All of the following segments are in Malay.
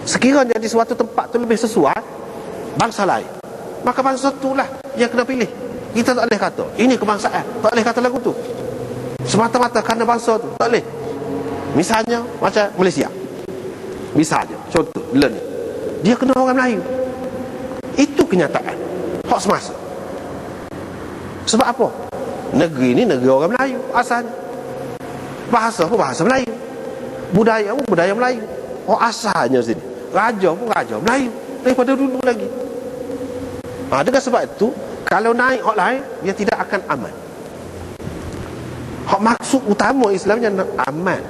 Sekiranya di suatu tempat tu lebih sesuai bangsa lain, maka bangsa itulah yang kena pilih. Kita tak boleh kata ini kebangsaan, tak boleh kata lagu tu semata-mata kerana bangsa tu, tak boleh. Misalnya macam Malaysia, misalnya contoh ni, dia kena orang Melayu. Itu kenyataan hak semasa. Sebab apa? Negeri ni negeri orang Melayu asalnya. Bahasa pun bahasa Melayu, budaya pun budaya Melayu. Oh, asalnya sini. Raja pun raja Melayu daripada dulu lagi. Dengan sebab itu, kalau naik hak lain, dia tidak akan aman. Hak maksud utama Islamnya aman.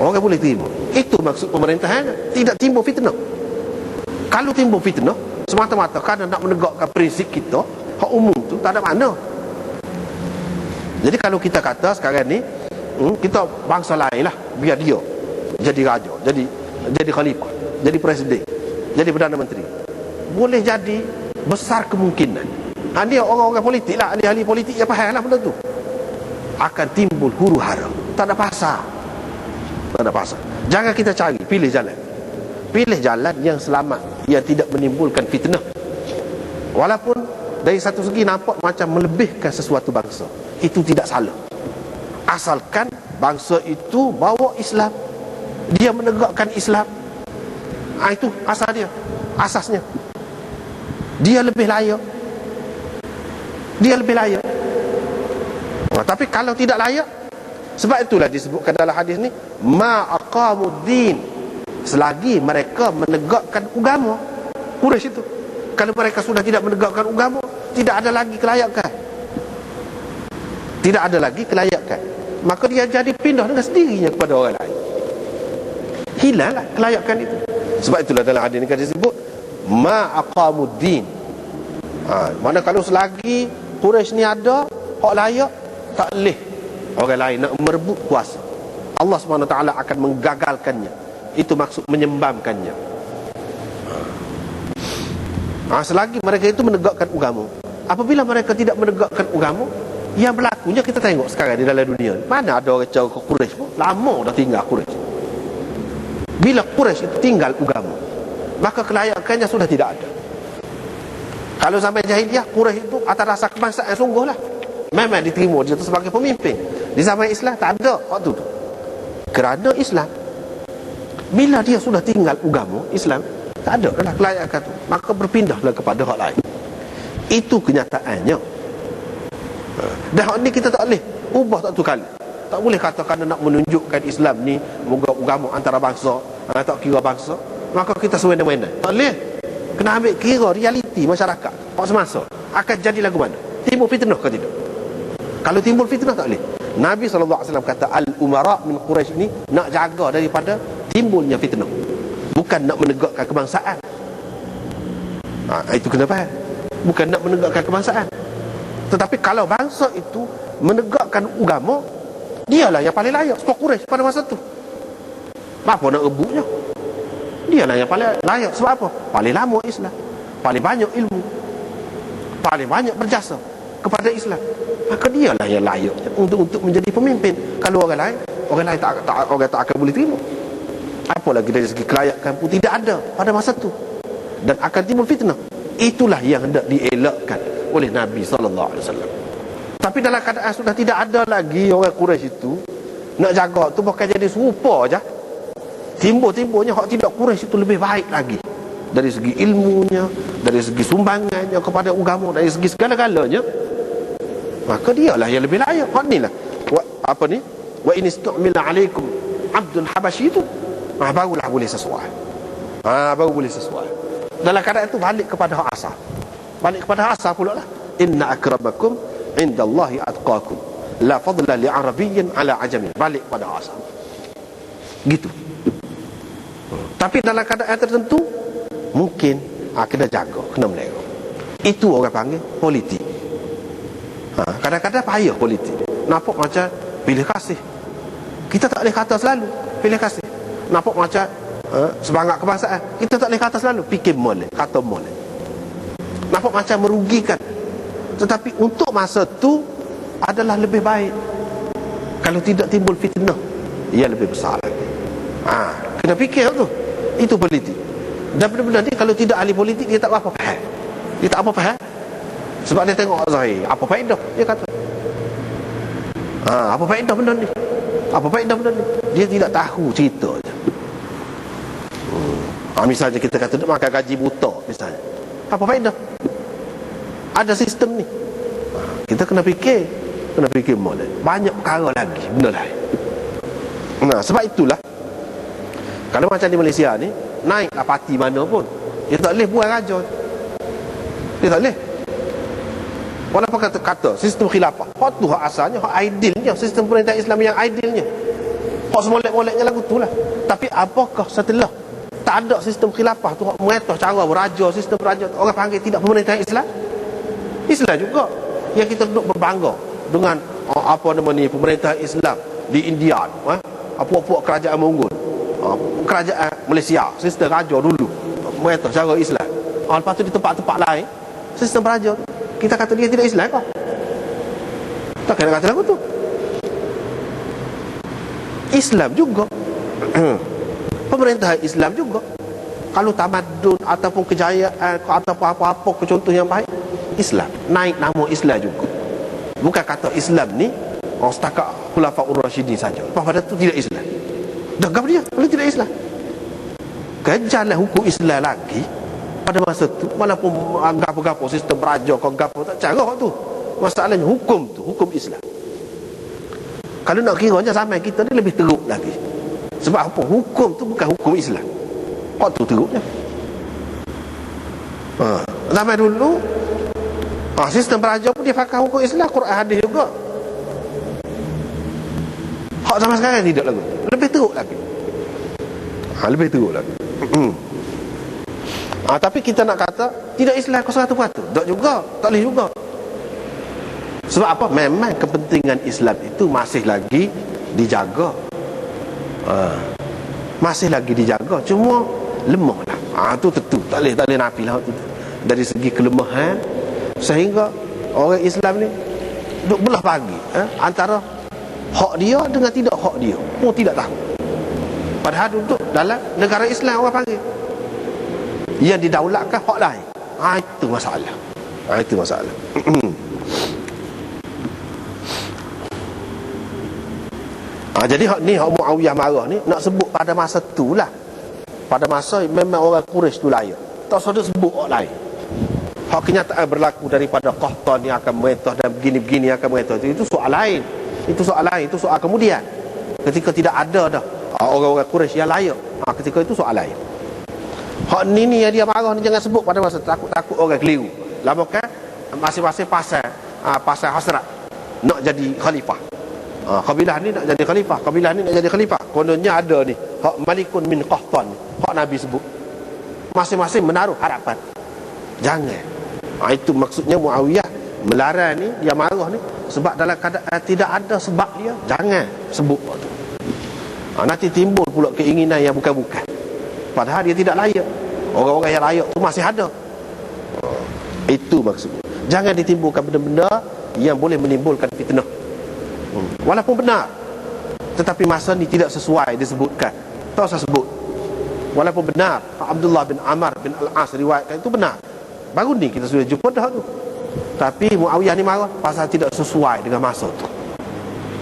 Orang boleh terima. Itu maksud pemerintahan, tidak timbul fitnah. Kalau timbul fitnah semata-mata kerana nak menegakkan prinsip kita, hak umum tu tak ada makna. Jadi kalau kita kata sekarang ni, kita bangsa lain lah, biar dia jadi raja, jadi khalifah, jadi presiden, jadi Perdana Menteri, boleh jadi besar kemungkinan. Dia orang-orang politik lah, ahli-ahli politik yang faham lah benda tu, akan timbul huru hara. Tak ada pasal. Jangan kita cari, pilih jalan yang selamat, yang tidak menimbulkan fitnah. Walaupun dari satu segi nampak macam melebihkan sesuatu bangsa, itu tidak salah, asalkan bangsa itu bawa Islam, dia menegakkan Islam. Itu asal dia, asasnya. Dia lebih layak. Tapi kalau tidak layak, sebab itulah disebutkan dalam hadis ni, ma aqamuddin, selagi mereka menegakkan agama. Quraisy itu, kalau mereka sudah tidak menegakkan agama, tidak ada lagi kelayakan, maka dia jadi pindah dengan sendirinya kepada orang lain. Hilanglah kelayakan itu. Sebab itulah dalam hadis ni kan disebut ma aqamuddin. Mana kalau selagi Quraisy ni ada hak layak, tak boleh orang lain nak merebut kuasa. Allah SWT akan menggagalkannya. Itu maksud menyembamkannya. Selagi mereka itu menegakkan agama. Apabila mereka tidak menegakkan agama, yang berlakunya kita tengok sekarang di dalam dunia. Mana ada orang cara ke Quraisy pun, lama dah tinggal Quraisy. Bila Quraisy itu tinggal agama, maka kelayakannya sudah tidak ada. Kalau zaman jahiliyah, Quraisy itu atas rasa kebangsaan sungguh lah, memang diterima dia itu sebagai pemimpin. Di zaman Islam tak ada waktu tu. Kerana Islam, bila dia sudah tinggal agama Islam, tak ada dah kelayakan tu, maka berpindahlah kepada hak lain. Itu kenyataannya. Dan hak ni kita tak boleh ubah tak tu kali. Tak boleh katakan nak menunjukkan Islam ni agama antara bangsa, tak kira bangsa, maka kita sewenang-wenang. Tak boleh. Kena ambil kira realiti masyarakat hak semasa. Akan jadi lagu mana? Timbul fitnah ke tidak? Kalau timbul fitnah tak boleh. Nabi SAW kata al-umara min Quraisy ni nak jaga daripada timbulnya fitnah, bukan nak menegakkan kebangsaan. Itu kena faham. Bukan nak menegakkan kebangsaan. Tetapi kalau bangsa itu menegakkan agama, dialah yang paling layak. Sebab Quraisy pada masa tu, apa nak rebutnya? Dialah yang paling layak. Sebab apa? Paling lama Islam, paling banyak ilmu, paling banyak berjasa kepada Islam. Maka dialah yang layak untuk menjadi pemimpin. Kalau orang lain tak akan boleh terima. Apalagi dari segi kelayakan pun tidak ada pada masa tu, dan akan timbul fitnah. Itulah yang hendak dielakkan oleh Nabi SAW. Tapi dalam keadaan sudah tidak ada lagi orang Quraisy itu, nak jaga tu bukan jadi serupa aja. Timbul-timbulnya hak tidak Quraisy itu lebih baik lagi, dari segi ilmunya, dari segi sumbangannya kepada agama, dari segi segala-galanya. Maka dialah yang lebih layak. Hak ni lah wa in istu'mila alaikum abdul habashi itu, barulah boleh sesuai. Baru boleh sesuai. Dalam keadaan itu balik kepada hak asal. Balik kepada hak asal pula lah. Inna akramakum indallahi atqakum la fadla li arabiyyin ala ajamin. Balik pada hak asal. Gitu. Tapi dalam keadaan tertentu mungkin kena jaga, kena melera. Itu orang panggil politik. Kadang-kadang payah politik. Nampak macam pilih kasih. Kita tak boleh kata selalu pilih kasih. Nampak macam semangat kebangsaan. Kita tak boleh kata selalu fikir molek, kata molek. Nampak macam merugikan. Tetapi untuk masa tu adalah lebih baik. Kalau tidak timbul fitnah, ia lebih besar lagi. Kena fikir tu. Itu politik. Dan benda-benda ni kalau tidak ahli politik, dia tak apa faham. Dia tak apa faham. Sebab dia tengok Zahir, apa faedah? Dia kata, apa faedah benda ni? Apa faedah benda ni? Dia tidak tahu cerita je. Misalnya kita kata dia makan gaji buta misalnya. Apa faedah? Ada sistem ni. Kita kena fikir molek. Banyak perkara lagi, benda lain. Nah, sebab itulah kalau macam di Malaysia ni, naiklah parti mana pun, dia tak boleh buat raja. Dia tak boleh. Walaupun kata sistem khilafah, hak tu hak asalnya, hak idealnya, sistem pemerintahan Islam yang idealnya. Hak semolek-moleknya lagu tu lah. Tapi apakah setelah tak ada sistem khilafah tu, hak merintah cara beraja, sistem beraja, orang panggil tidak pemerintahan Islam? Islam juga. Yang kita duduk berbangga dengan pemerintahan Islam di India, apa-apa kerajaan Mongol, kerajaan Malaysia, sistem raja dulu merintah cara Islam. Lepas tu di tempat-tempat lain sistem raja, kita kata dia tidak Islam kah? Tak kena kata lagu tu. Islam juga. Pemerintahan Islam juga. Kalau tamadun ataupun kejayaan ataupun apa-apa contoh yang baik, Islam, naik nama Islam juga. Bukan kata Islam ni setakat Khulafaur Rasyidin saja. Pada tu tidak Islam. Dah dia kalau tidak Islam. Kejarlah hukum Islam lagi pada masa tu, walaupun gapo-gapo sistem raja kau gapo tak cara tu. Masalahnya hukum tu, hukum Islam. Kalau nak kiranya zaman kita ni lebih teruk lagi. Sebab apa? Hukum tu bukan hukum Islam. Kau tu teruknya. Zaman dulu sistem raja pun dia pakai hukum Islam, Quran hadis juga. Hak zaman sekarang tidak lagi. Lebih teruk lagi. Lebih teruk lagi. Tapi kita nak kata tidak Islam 100%. Tak juga, tak boleh juga. Sebab apa? Memang kepentingan Islam itu masih lagi dijaga. Masih lagi dijaga, cuma lemah lah. Tu tentu tak boleh nafi lah tu. Dari segi kelemahan, sehingga orang Islam ni duk belah bagi antara hak dia dengan tidak hak dia pun tidak tahu. Padahal duduk dalam negara Islam, orang panggil yang didaulatkan hak lain. Itu masalah. Itu masalah. Jadi hak ni, hak Muawiyah marah ni, nak sebut pada masa tu lah. Pada masa memang orang Quraisy tu layak, tak sudah sebut hak lain. Hak kenyataan berlaku daripada Qahtan yang akan merintah dan begini-begini akan merintah, itu soal lain. Itu soal lain, itu soal kemudian. Ketika tidak ada dah orang-orang Quraisy yang layak, ketika itu soal lain. Hak ni yang dia marah ni jangan sebut pada masa takut orang keliru. Lama kan masing-masing pasal hasrat nak jadi khalifah. Kabilah ni nak jadi khalifah, kabilah ni nak jadi khalifah. Kononnya ada ni hak Malikun min Qahtan, hak Nabi sebut. Masing-masing menaruh harapan. Jangan. Itu maksudnya Muawiyah melarang ni, dia marah ni sebab dalam keadaan tidak ada sebab dia, jangan sebut tu. Nanti timbul pula keinginan yang bukan-bukan. Padahal dia tidak layak. Orang-orang yang layak tu masih ada. Itu maksudnya. Jangan ditimbulkan benda-benda yang boleh menimbulkan fitnah. Walaupun benar, tetapi masa ni tidak sesuai disebutkan. Tak usah sebut. Walaupun benar Abdullah bin Amr bin Al-As riwayatkan itu benar, baru ni kita sudah jumpa dah tu. Tapi Muawiyah ni marah pasal tidak sesuai dengan masa tu.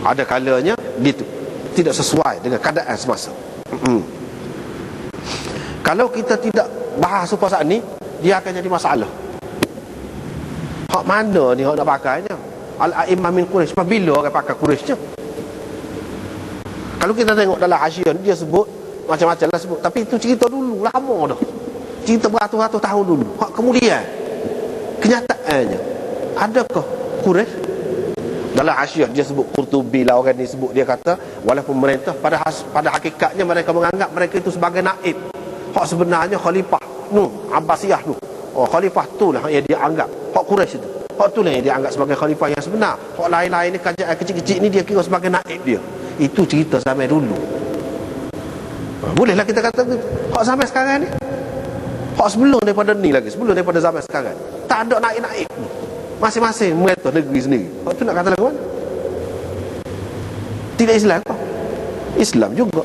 Ada kalanya gitu, tidak sesuai dengan keadaan semasa. Kalau kita tidak bahas pasal ni, dia akan jadi masalah. Hak mana ni hak nak pakainya? Al-A'immah min Quraisy. Bila orang pakai Quraisynya? Kalau kita tengok dalam Hasyiah dia sebut macam-macam lah sebut, tapi itu cerita dulu, lama dah. Cerita beratus-ratus tahun dulu. Hak kemudian kenyataannya, adakah Quraisy? Dalam Hasyiah dia sebut, Qurtubi lah orang ni sebut, dia kata walaupun merintah pada hakikatnya mereka menganggap mereka itu sebagai naib. Hak sebenarnya khalifah Abbasiyah khalifah tu lah yang dia anggap. Hak Quraisy itu, hak tu lah yang dia anggap sebagai khalifah yang sebenar. Hak lain-lain ni, kerajaan kecil-kecil ni dia kira sebagai naib dia. Itu cerita zaman dulu. Bolehlah kita kata begitu. Hak zaman sekarang ni, hak sebelum daripada ni lagi, sebelum daripada zaman sekarang, tak ada naib-naib ni. Masing-masing merintah negeri sendiri. Hak tu nak kata lagu mana? Tidak Islam kah? Islam juga.